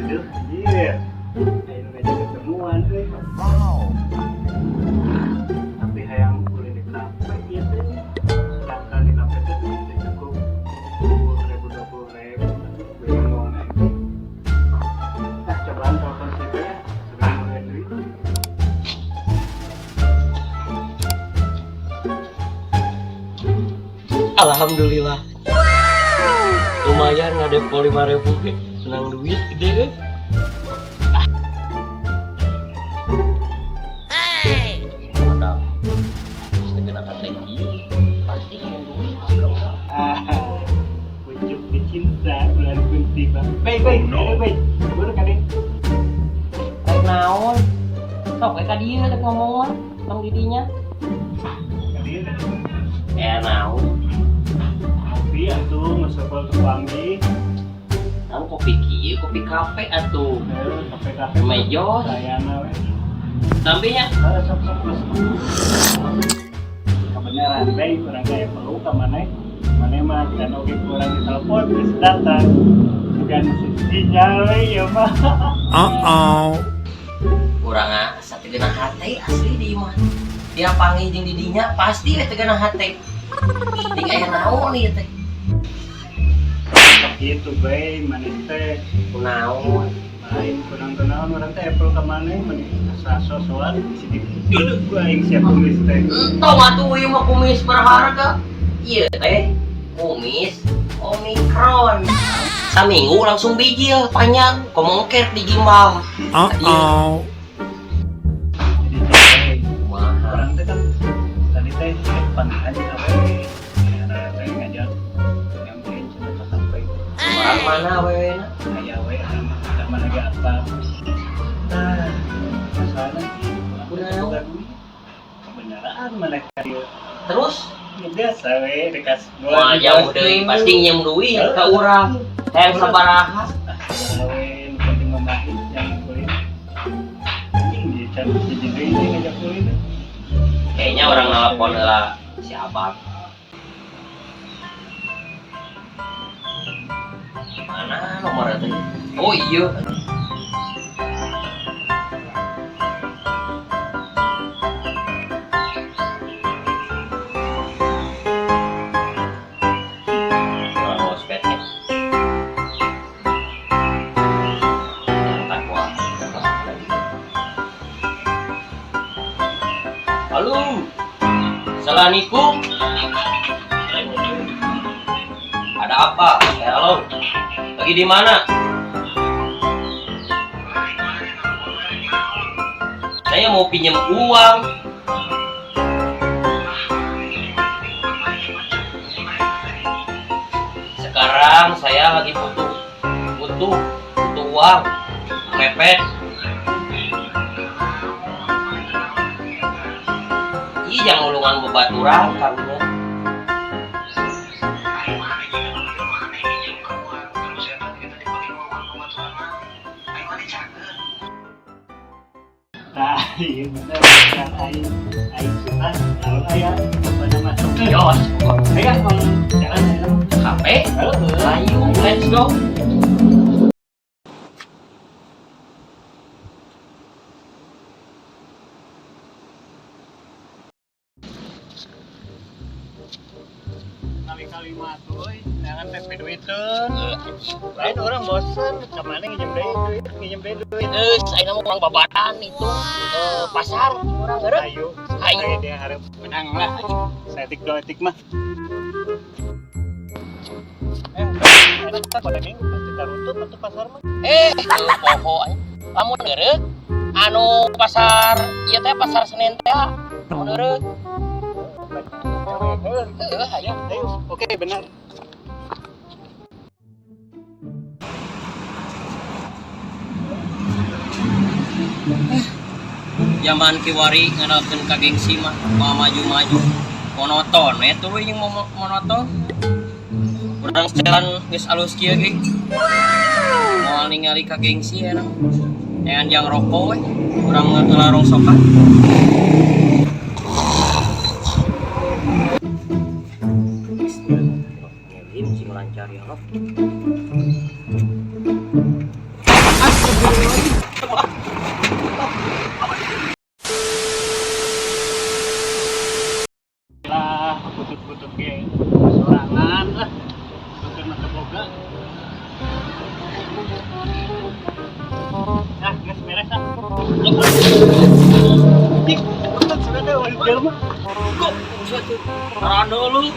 Aduh, iya. Ayo ngajak ketemuan deh. Wow. Tapi hayang boleh di kafe gitu. Sedangkan di kafe itu cukup 10.000 bingung aja. Nah, cobaan telepon sih ya. Sebelum mulai duit. Alhamdulillah. Lumayan ngadep 5.000 ke. Senang duit gede kan? Madam, setengah tinggi pasti ingin duit. Pucuk dicinta bulan kunti bang. Baik, baru kadang. Rek naon? Sok kayak dia ada ngomong mah tentang didinya. Kadang. Naon? Kopi atuh ngesepel kewangi. Kan kopi kieu, kopi kafe atuh. Kafe Mejos. sayana we. Tampilnya Sok kebenaran baik kurang kayak perlu ke mana mah dan oke kurang di telepon bisa datang bukan sinyal ya mah. kurang asa tegena hate asli di imah. Dia panggil jeung didinya pasti we tegena hate. Ting aya naon ieu teh? Gitu bae maneh teh Kunaon? main kurang orang teh Apple ke mana maneh asa sosokan di dulu gua aing siap tulis teh. Entong atuh ieu mah kumis berharga. Ieu teh kumis Omicron. Saminggu langsung bijil panjang, komongker di gimbal. Jadi teh Kumaha? orang teh kan tadi teh depan aja we ada teh ngajak nyamperin cuma sampai Orang mana wewe na? aya we sama lagi apa nah masalah Kunaon? kebenaran mana kadieu Terus ya biasa we dekas wah jauh deui pasti nyem duit ka urang. Hayang sabaraha? we nu penting memahin yang kulit anjing dia cantik jadi deui dia ngajak kulit Kayaknya orang nelpon lah si Abang. Mana nomornya teh? Oh iya. Nomor ospeknya. Angkat gua. Halo. Assalamualaikum. Ada apa? Halo. Lagi di mana? Saya mau pinjam uang. Sekarang saya lagi butuh uang. Mepet. Ih, jangan ulungan bebaturan karunya. nah iya bener kan aing suka kalau aya pada masuk ke Yos, aya jalan HP. Ayo, let's go. kali-kali matuh jangan tempe duiteun lain orang bosen kemana nginjem duit Saya mau orang babadan itu pasar orang gerek. ayo Ayo. dia harap menang lah saya tik mah kita pada minggu pasti tarutup atau pasar mah Poho lamun gerek anu pasar ieu teh pasar Senen teh lamun gerek. ayo oke benar Zaman kiwari ngandalkeun ka gengsi mah maju-maju monoton eta we yang monoton. Urang setelan geus alus kieu ge. Moal ningali ka gengsi enang. Jangan jang rokok we. Urang ngelarong sokan. Bismillahirrahmanirrahim. Cing lancar ya Allah. butut-butut ge sorangan lah. Butut mah teu boga. Nah, geus beres ah. Ih, butut sudah ada wali jelema. Kok usah tuh rada lu.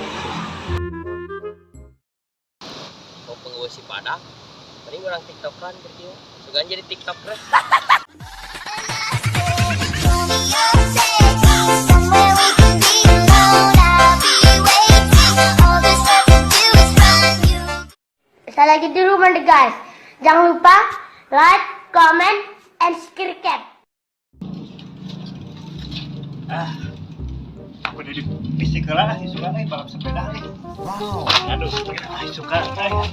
Mau penggawa si Padang. Mending orang TikTokan gitu. Sugan jadi TikToker. Saya lagi di rumah deh guys. Jangan lupa like, comment, and subscribe. Udah di fisik lah, suka nih balap sepeda nih. Wow. Aduh, suka nih.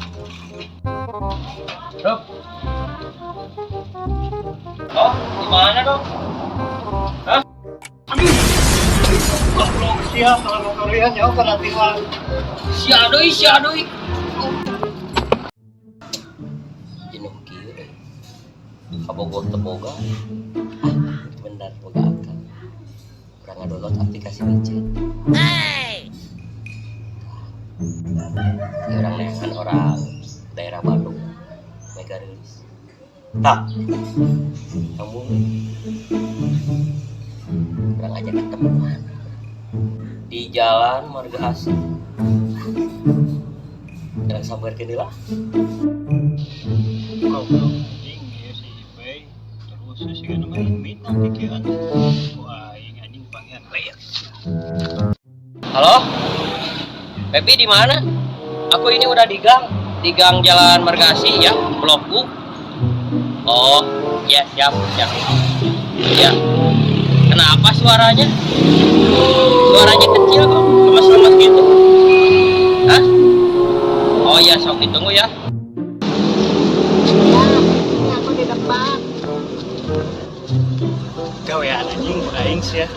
Dok. Oh, gimana dok? Hah? Goblok siap kalau kalian jauh ke latihan. Si Adoy. Jenuh kieu deh. Kabogor teu boga. Bener boga akal. Urang ngadownload aplikasi micet. Ya orang neangan orang daerah Bandung mega rilis. Tak, kamu orang aja ketemuan di jalan Marga Asih. Jangan sabar gini lah. Goblok anjing ya si Ipe. Terus si kan main bintang pikiran. Wah, anjing panggilan player. Halo, Pepi di mana? Aku ini udah di gang Jalan Marga Asih ya, Blok U. Oh, ya siap. Ya. Kenapa suaranya? Suaranya kecil kok, lemas-lemas gitu. Hah? Oh ya, sok ditunggu ya. Aku di depan. Kau ya anjing aing sih ya.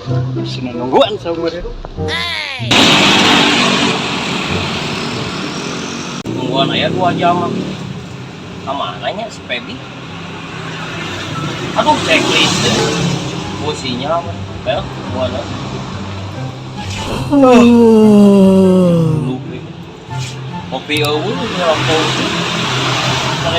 Sini nungguan saumur itu. Tungguan aja 2 jam. Kamananya si Pebi? Aduh, checklist deh. Fungsinya apa? Bel, mana? Lupa. Kopi eueuh di lampu. Sana